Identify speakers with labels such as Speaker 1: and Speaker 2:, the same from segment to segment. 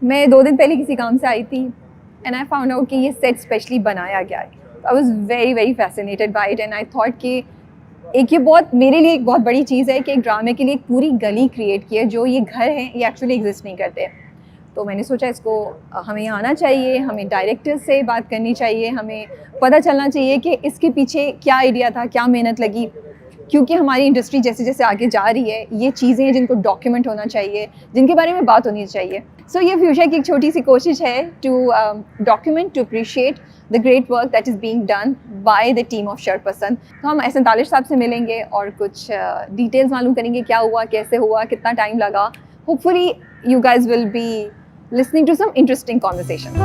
Speaker 1: मैं 2 दिन पहले किसी काम से आई थी एंड आई फाउंड आउट कि ये सेट स्पेशली बनाया गया है. I was very very fascinated by it and I thought कि एक ये बहुत मेरे लिए एक बहुत बड़ी चीज़ है कि एक ड्रामे के लिए एक पूरी गली क्रिएट की है. जो ये घर हैं ये एक्चुअली एग्जिस्ट नहीं करते. तो मैंने सोचा इसको हमें यहाँ आना चाहिए, हमें डायरेक्टर से बात करनी चाहिए, हमें पता चलना चाहिए कि इसके पीछे क्या आइडिया था, क्या मेहनत लगी. क्योंकि हमारी इंडस्ट्री जैसे जैसे आगे जा रही है ये चीज़ें हैं जिनको डॉक्यूमेंट होना चाहिए, जिनके बारे में बात होनी चाहिए. सो ये फ्यूचर की एक छोटी सी कोशिश है to document, to appreciate the great work that is being done by the team of शरपसंद. तो हम S47 साहब से मिलेंगे और कुछ डिटेल्स मालूम करेंगे क्या हुआ, कैसे हुआ, कितना टाइम लगा. Hopefully you guys will be listening to some interesting conversation.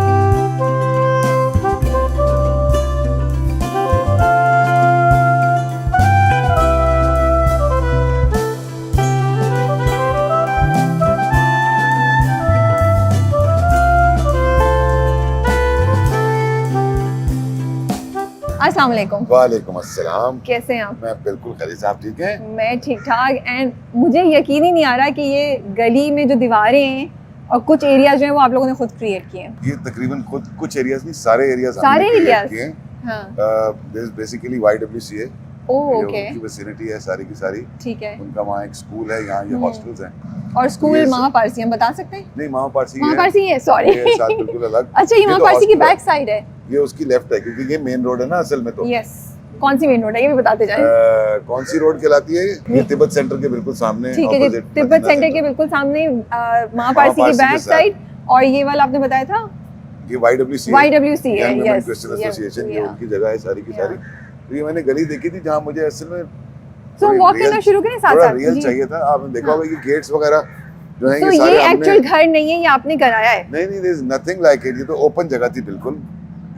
Speaker 1: अस्सलाम वालेकुम.
Speaker 2: वालेकुम अस्सलाम.
Speaker 1: कैसे हैं आप?
Speaker 2: मैं बिल्कुल खैरियत. आप ठीक हैं?
Speaker 1: मैं ठीक ठाक. एंड मुझे यकीन ही नहीं आ रहा कि ये गली में जो दीवारें हैं और कुछ एरियाज जो हैं वो आप लोगों ने खुद क्रिएट किए हैं.
Speaker 2: ये तकरीबन खुद कुछ एरियाज नहीं, सारे एरियाज
Speaker 1: सारे
Speaker 2: हमने
Speaker 1: एरियाज
Speaker 2: किए हैं.
Speaker 1: हाँ.
Speaker 2: This is basically YWCA.
Speaker 1: Oh okay.
Speaker 2: उनकी विसिनिटी है सारी की सारी.
Speaker 1: ठीक है.
Speaker 2: उनका वहाँ एक स्कूल है, यहाँ ये हॉस्टल्स हैं.
Speaker 1: और स्कूल महापारसी हम बता सकते हैं?
Speaker 2: नहीं, महापारसी
Speaker 1: महापारसी है, सॉरी.
Speaker 2: ये साथ बिल्कुल अलग.
Speaker 1: अच्छा, ये महापारसी की बैक साइड है.
Speaker 2: ये उसकी लेफ्ट है क्योंकि ये मेन रोड है ना असल में. तो
Speaker 1: यस. कौन सी मेन रोड है ये भी बताते जाएं.
Speaker 2: कौन सी रोड कहलाती है ये? तिब्बत सेंटर के बिल्कुल सामने.
Speaker 1: ठीक है जी. तिब्बत सेंटर के बिल्कुल सामने महापारसी की बैक साइड. और ये वाला आपने बताया था
Speaker 2: ये YWCA
Speaker 1: है. यस.
Speaker 2: क्रिश्चियन एसोसिएशन, ये उनकी जगह है सारी की सारी. तो ये मैंने गली देखी थी जहाँ मुझे असल में
Speaker 1: सो वॉक करना शुरू करें साथ साथ.
Speaker 2: रियल चाहिए था. आपने देखा होगा कि गेट्स वगैरह जो है
Speaker 1: ये सारे ये एक्चुअल घर नहीं है, ये आपने कराया है?
Speaker 2: नहीं नहीं, there is nothing like it. ये तो ओपन जगह थी बिल्कुल.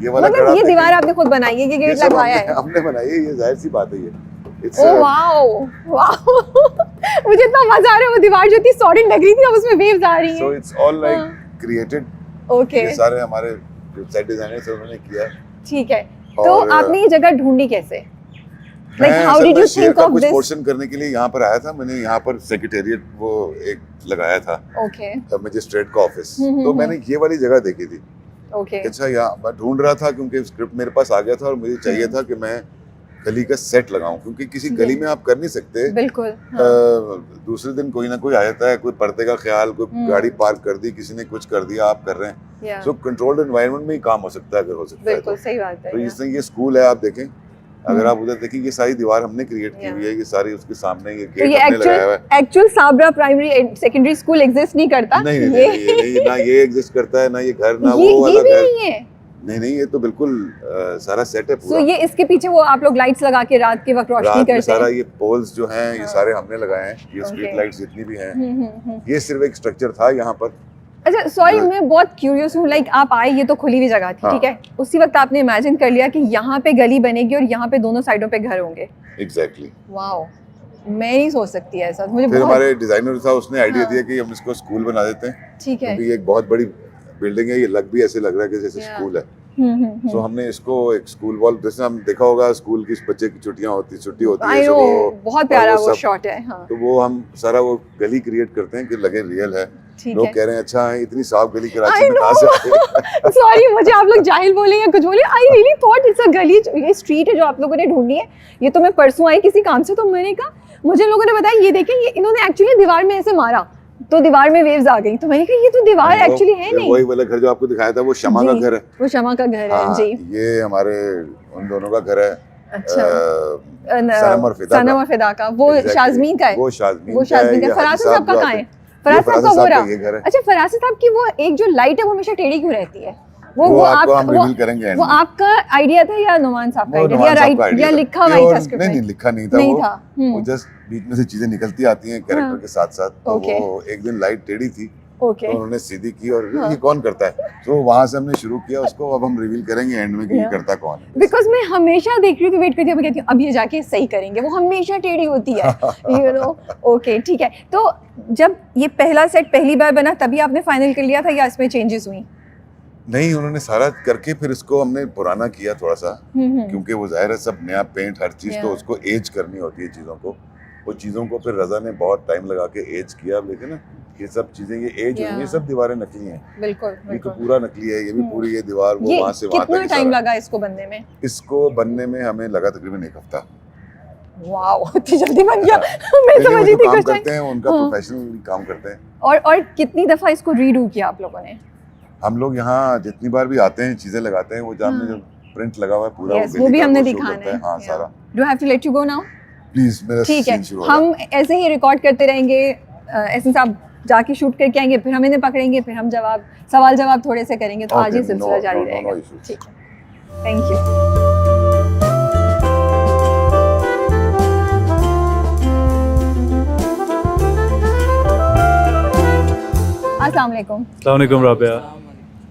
Speaker 2: ये वाला
Speaker 1: मतलब ये दीवार आपने खुद बनाई है, ये गेट लगवाया है?
Speaker 2: हमने बनाई है, ये जाहिर सी बात है. ये
Speaker 1: ओह वाओ वाओ. मुझे इतना मजा आ रहा है. वो दीवार जो थी सॉलिड लग रही थी, अब उसमें वेव्स आ रही हैं.
Speaker 2: So it's all like created. Okay. ये सारे हमारे वेबसाइट डिजाइनर्स उन्होंने किया है.
Speaker 1: ठीक है. तो आपने ये जगह ढूंढी कैसे? Like how did you think of
Speaker 2: कुछ
Speaker 1: this?
Speaker 2: पोर्शन करने के लिए यहाँ पर आया था. मैंने यहाँ पर सेक्रेटेरिएट वो एक लगाया था.
Speaker 1: ओके.
Speaker 2: मजिस्ट्रेट का ऑफिस. तो मैंने ये वाली जगह देखी थी.
Speaker 1: ओके.
Speaker 2: अच्छा, यहाँ मैं ढूंढ रहा था क्योंकि स्क्रिप्ट मेरे पास आ गया था और मुझे चाहिए था कि मैं गली का सेट लगाऊं क्योंकि किसी गली में आप कर नहीं सकते.
Speaker 1: बिल्कुल.
Speaker 2: दूसरे दिन कोई ना कोई आ जाता है, कोई पर्दे का ख्याल, कोई गाड़ी पार्क कर दी, किसी ने कुछ कर दिया, आप कर रहे हैं. सो कंट्रोल्ड एनवायरनमेंट में ही काम हो सकता है अगर हो सकता है.
Speaker 1: बिल्कुल सही बात है.
Speaker 2: तो इसमें ये स्कूल है, आप देखें. अगर आप उधर देखिए ये सारी दीवार हमने क्रिएट की हुई है. ये सारी उसके सामने ये गेट हमने लगाया हुआ है.
Speaker 1: Actual Sabra primary secondary school exist नहीं करता.
Speaker 2: नहीं नहीं, ना ये एग्जिस्ट करता है, ना ये घर, ना वो वाला घर. नहीं, ये तो बिल्कुल सारा सेट है पूरा.
Speaker 1: ये इसके पीछे वो आप लोग लाइट्स लगा के रात के वक्त रोशनी करते हैं.
Speaker 2: सारा ये पोल्स जो हैं ये सारे हमने लगाए हैं. ये स्ट्रीट लाइट्स जितनी भी हैं, ये सिर्फ एक स्ट्रक्चर था यहाँ पर. अच्छा
Speaker 1: सॉरी, मैं बहुत क्यूरियस हूँ. लाइक आप आए, ये तो खुली हुई जगह थी. ठीक है. उसी वक्त आपने इमेजिन कर लिया कि यहाँ पे गली बनेगी और यहाँ पे दोनों साइडों पे घर होंगे.
Speaker 2: एग्जैक्टली.
Speaker 1: वाओ, मैं नहीं सोच सकती ऐसा. मुझे
Speaker 2: फिर हमारे डिजाइनर था, उसने आइडिया दिया कि हम इसको स्कूल बना देते हैं.
Speaker 1: ठीक है.
Speaker 2: क्योंकि ये एक बहुत बड़ी बिल्डिंग है, ये लग भी ऐसे लग रहा है कि जैसे स्कूल है. तो हमने इसको एक स्कूल वॉल, जैसे हम देखा होगा स्कूल की बच्चे की छुट्टी होती है.
Speaker 1: वो बहुत प्यारा वो शॉट है. हाँ.
Speaker 2: तो वो हम सारा वो गली क्रिएट करते हैं कि लगे रियल है. लोग कह रहे हैं अच्छा है, इतनी साफ गली कराची में कहाँ से.
Speaker 1: सॉरी, मुझे आप लोग जाहिल बोले या कुछ बोले. I really thought it's a गली. ये स्ट्रीट है जो आप लोगों ने ढूंढी है. ये तो मैं परसों आई किसी काम से, तो मैंने कहा, मुझे लोगों ने बताया ये देखें, ये इन्होंने एक्चुअली दीवार में ऐसे मारा तो दीवार में वेव्स आ गई. तो मैंने कहा ये तो दीवार एक्चुअली है नहीं.
Speaker 2: वही वाला घर जो आपको दिखाया था वो शमा का घर है.
Speaker 1: वो शमा का घर है जी.
Speaker 2: ये हमारे उन दोनों का घर है.
Speaker 1: अच्छा.
Speaker 2: सनम और
Speaker 1: फिदा का. वो शाज़मीन का है.
Speaker 2: वो शाज़मीन का.
Speaker 1: फराज साहब का कहाँ है? फराज साहब का वो रहा. अच्छा, फराज साहब की वो एक जो लाइट है वो हमेशा टेढ़ी क्यों रहती है? वो आपका आइडिया था या नुमान साहब का आइडिया या लिखा हुआ था स्क्रिप्ट में?
Speaker 2: नहीं, लिखा नहीं था. वो जस्ट बीच में से चीजें निकलती आती हैं कैरेक्टर के साथ साथ. तो वो एक दिन लाइट टेढ़ी थी, तो उन्होंने सीधी की और ये कौन करता है. तो वहां से हमने शुरू किया उसको. अब हम रिवील करेंगे एंड में कि ये करता कौन है.
Speaker 1: बिकॉज मैं हमेशा देख रही हूँ कि वेट करती हूँ, कहती हूँ अब ये जाके सही करेंगे. वो हमेशा टेढ़ी होती है, यू नो. ओके, ठीक है. तो जब ये पहला सेट पहली बार बना तभी आपने फाइनल कर लिया था या इसमें चेंजेस हुई?
Speaker 2: नहीं, उन्होंने सारा करके फिर इसको हमने पुराना किया थोड़ा सा. क्योंकि वो जाहिर है सब नया पेंट हर चीज, तो उसको एज करनी होती है चीजों को. वो चीज़ों को फिर रज़ा ने बहुत टाइम लगा के एज किया. लेकिन ये सब चीजें, ये एज
Speaker 1: Yeah.
Speaker 2: ये सब दीवारें नकली हैं।
Speaker 1: बिल्कुल
Speaker 2: ये तो
Speaker 1: बिल्कुल।
Speaker 2: पूरा नकली है, ये भी पूरी ये दीवार वो
Speaker 1: ये
Speaker 2: वहां से वहां
Speaker 1: कितना
Speaker 2: तक
Speaker 1: टाइम
Speaker 2: सारा।
Speaker 1: लगा इसको बनने में?
Speaker 2: इसको बनने में हमें लगा तकरीबन 1 हफ्ता।
Speaker 1: वाओ, इतनी जल्दी बन गया। मैं
Speaker 2: लेकिन
Speaker 1: समझ
Speaker 2: वो
Speaker 1: रही
Speaker 2: जो
Speaker 1: थी
Speaker 2: काम
Speaker 1: कुछ टाइम।
Speaker 2: करते हैं उनका
Speaker 1: हाँ।
Speaker 2: प्रोफेशनल काम करते हैं।
Speaker 1: और कितनी दफा इसको रीडू किया आप लोगों ने?
Speaker 2: हम लोग यहाँ जितनी बार भी आते हैं चीजें लगाते हैं, वो जो हमने
Speaker 1: हाँ।
Speaker 2: जो प्रिंट लगा हुआ है पूरा
Speaker 1: यस,
Speaker 2: वो
Speaker 1: वो भी
Speaker 2: गली का
Speaker 1: हमने
Speaker 2: वो show
Speaker 1: दिखाना
Speaker 2: करता
Speaker 1: है।
Speaker 2: हाँ सारा।
Speaker 1: Do have to let you go now?
Speaker 2: Please मेरा
Speaker 1: ठीक है,
Speaker 2: सीन शुरू हो रहा है।
Speaker 1: हम ऐसे ही रिकॉर्ड करते रहेंगे। एसेंस आप जाके शूट करके आएंगे, फिर हम इन्हें पकड़ेंगे, फिर हम सवाल जवाब थोड़े से करेंगे, तो आज ही
Speaker 2: Okay,
Speaker 1: सिलसिला
Speaker 2: no-
Speaker 1: जारी
Speaker 2: no- no-
Speaker 1: रहेगा।
Speaker 2: no issues.
Speaker 1: ठीक है, थैंक यू। अस्सलाम वालेकुम।
Speaker 3: अस्सलाम वालेकुम राबिया,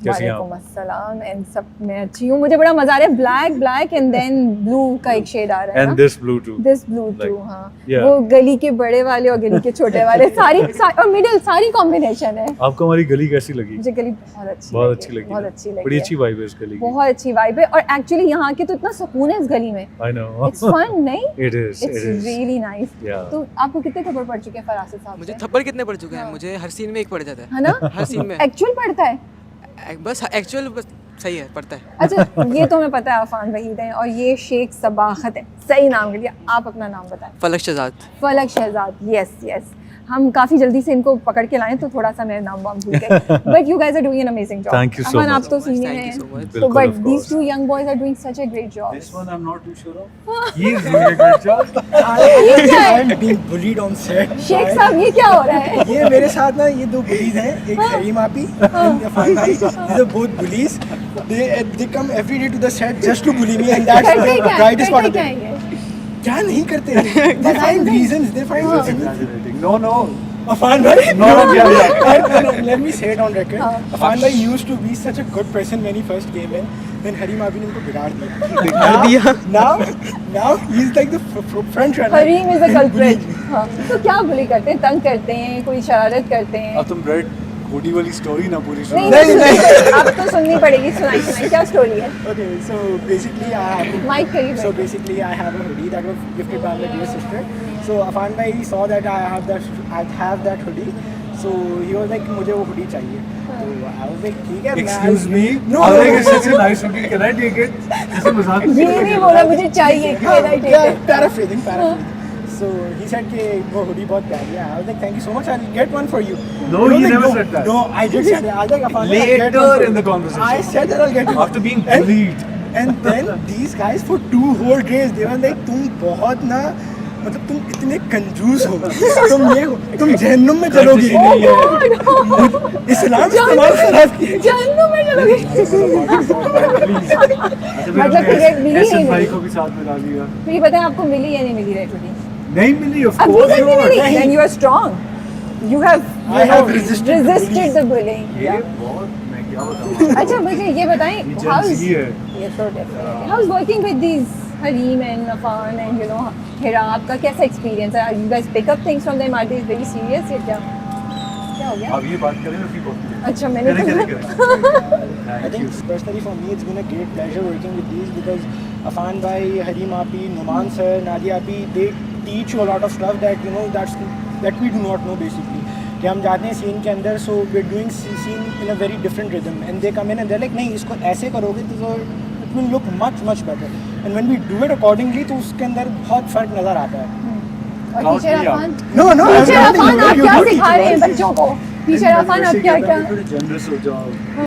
Speaker 3: कैसी हैं
Speaker 1: वालेकुम
Speaker 3: आप?
Speaker 1: अस्सलाम। एंड सब मैं अच्छी हूँ। मुझे बड़ा मजा आ रहा है। ब्लैक एंड देन ब्लू का एक शेड आ रहा है
Speaker 3: एंड
Speaker 1: ना?
Speaker 3: This blue too.
Speaker 1: This blue too.
Speaker 3: Like,
Speaker 1: हाँ,
Speaker 3: yeah.
Speaker 1: वो गली के बड़े वाले और गली के छोटे वाले सारी और मिडिल सारी कॉम्बिनेशन है।
Speaker 3: आपको हमारी गली कैसी लगी?
Speaker 1: मुझे गली बहुत अच्छी
Speaker 3: बहुत अच्छी लगी
Speaker 1: बहुत
Speaker 3: ना?
Speaker 1: अच्छी लगी
Speaker 3: बड़ी
Speaker 1: है।
Speaker 3: अच्छी वाइब है इस गली की।
Speaker 1: बहुत अच्छी वाइब है और एक्चुअली यहाँ के तो इतना सुकून है इस गली में।
Speaker 3: आई नो
Speaker 1: इट्स फन नहीं?
Speaker 3: It is
Speaker 1: it's really nice.
Speaker 3: Yeah.
Speaker 1: तो आपको कितने थप्पड़ पड़ चुके हैं फरासत साहब
Speaker 4: मुझे
Speaker 1: से?
Speaker 4: थप्पड़ कितने पड़ चुके हैं?
Speaker 1: हाँ।
Speaker 4: मुझे हर सीन में एक पड़ जाता है।
Speaker 1: है ना?
Speaker 4: हर सीन में
Speaker 1: एक्चुअल पड़ता है?
Speaker 4: बस एक्चुअल बस सही है, पड़ता है।
Speaker 1: अच्छा, ये तो हमें पता है अफान वहीद हैं और ये शेख सबाखत है। सही नाम लिया। आप अपना नाम बताएं।
Speaker 4: फलक शहजाद।
Speaker 1: फलक शहजाद। Yes yes. हम काफी जल्दी से इनको पकड़ के लाए तो थोड़ा सा मेरा नाम वाम भूल गए। But you guys are doing an amazing job.
Speaker 3: Thank you so
Speaker 1: Afan,
Speaker 3: much.
Speaker 1: आप तो सीनियर
Speaker 4: Thank you so
Speaker 1: हैं।
Speaker 4: much.
Speaker 1: तो
Speaker 3: बिल्कुल,
Speaker 1: but
Speaker 3: of
Speaker 1: these
Speaker 3: course.
Speaker 1: Two young boys are doing such a great job.
Speaker 3: This one I'm not too sure of. He is doing a great job.
Speaker 5: I'm being bullied on set.
Speaker 1: Sheikh साहब, ये क्या हो रहा है?
Speaker 5: ये मेरे साथ ना ये 2 बुलीज हैं, एक सलीम आपी and अफान भाई. These are both bullies. They come every day to the set just to bully me and that's
Speaker 1: करते
Speaker 5: the
Speaker 1: क्या है?
Speaker 5: brightest part
Speaker 1: करते
Speaker 5: of
Speaker 1: क्या
Speaker 5: it.
Speaker 1: है ये?
Speaker 5: क्या नहीं करते? They find reasons. They find reasons.
Speaker 3: Exaggerating. No.
Speaker 5: Affan भाई.
Speaker 3: No, yeah.
Speaker 5: Let me say it on record.
Speaker 1: हाँ.
Speaker 5: अफान भाई used to be such a good person when he first came in. Then Hareem आपी ने उनको बिगाड़ दिया.
Speaker 4: बिगाड़ दिया?
Speaker 5: Now he's like the front runner.
Speaker 1: Hareem is a
Speaker 5: And
Speaker 1: culprit.
Speaker 5: bullied me.
Speaker 1: हाँ, तो क्या बुली करते हैं? तंग करते हैं, कोई शरारत करते हैं?
Speaker 3: अब तुम रेड कोडी वाली स्टोरी ना पूरी
Speaker 1: नहीं
Speaker 3: सुनो।
Speaker 1: नहीं, अब तो सुननी पड़ेगी। सुनाई क्या स्टोरी है?
Speaker 5: Okay, so basically I have
Speaker 1: mike करीब
Speaker 5: So
Speaker 1: है।
Speaker 5: basically, I have a hoodie that was gifted by my dear sister. So Afan bhai he saw that I have that hoodie. So he was like, मुझे वो hoodie चाहिए. So I was like, ठीक है.
Speaker 3: Excuse me.
Speaker 5: No,
Speaker 3: I
Speaker 5: no,
Speaker 3: think it's
Speaker 5: no.
Speaker 3: such a nice hoodie. Can I take it? ऐसे मजाक
Speaker 1: ये नहीं बोला मुझे चाहिए। Can I take
Speaker 5: Yeah,
Speaker 1: it?
Speaker 5: paraphrasing. So he said कि वो hoodie बहुत प्यारी है. I was like, thank you so much. I'll get one for you.
Speaker 3: No,
Speaker 5: He was
Speaker 3: he
Speaker 5: like,
Speaker 3: never said that.
Speaker 5: No, I did say that. I was like, Afan bhai, I'll get
Speaker 3: Later
Speaker 5: one for
Speaker 3: in
Speaker 5: you.
Speaker 3: the conversation.
Speaker 5: I said that I'll get one.
Speaker 3: After being
Speaker 5: And-
Speaker 3: bullied.
Speaker 5: And then these guys for 2 whole days they were like, तुम बहुत ना मतलब तुम इतने कंजूस हो, तुम जहन्नुम में चलोगी. इस्लाम इस्तेमाल खराब किया.
Speaker 1: जहन्नुम में चलोगे। मतलब फिर ये मिली
Speaker 3: एहसन
Speaker 1: नहीं
Speaker 3: भाई
Speaker 1: मिली?
Speaker 3: को भी साथ मिला दिया।
Speaker 1: फिर ये बताएं आपको मिली या नहीं मिली रेड हुडी?
Speaker 3: नहीं मिली ऑफ
Speaker 1: अभी
Speaker 3: कोर्स
Speaker 1: तक नहीं मिली?
Speaker 5: नहीं।
Speaker 1: Then you are strong. You have
Speaker 5: I have resisted the bullying.
Speaker 1: the bullying.
Speaker 3: ये
Speaker 1: Yeah.
Speaker 3: बहुत मैं क्या बताऊं।
Speaker 1: अच्छा मुझे ये बताएं,
Speaker 3: ये
Speaker 1: how's
Speaker 3: Gen Z है।
Speaker 1: ये तो definitely. How's working with these Hareem and Afan and Hira? आपका कैसा experience है? You guys pick up things from them? Are they very serious या क्या? क्या हो गया?
Speaker 3: अब ये बात करें उसी को।
Speaker 1: अच्छा मैंने
Speaker 3: करें।
Speaker 5: I
Speaker 3: Thank you.
Speaker 5: think personally for me it's been a great pleasure working with these because Afan bhai, Hareem api, Numan sir, Nadia api, they teach you a lot of stuff that that we do not know basically. कि हम जाते हैं scene के अंदर, so we're doing scene in a very different rhythm and they come in and they're like नहीं इसको ऐसे करोगे तो it will look much better and when we do it accordingly तो उसके अंदर बहुत फर्क नज़र आता है.
Speaker 1: और
Speaker 3: Proud
Speaker 1: teacher
Speaker 3: to be
Speaker 1: Afan?
Speaker 5: No,
Speaker 1: teacher
Speaker 5: I'm
Speaker 1: Afan
Speaker 5: not
Speaker 1: आप
Speaker 5: you
Speaker 1: क्या
Speaker 5: do
Speaker 1: सिखा रहे हैं
Speaker 5: teach,
Speaker 1: बच्चों को? टीचर अफान आप क्या क्या?
Speaker 3: थोड़े जनरस हो जाओ।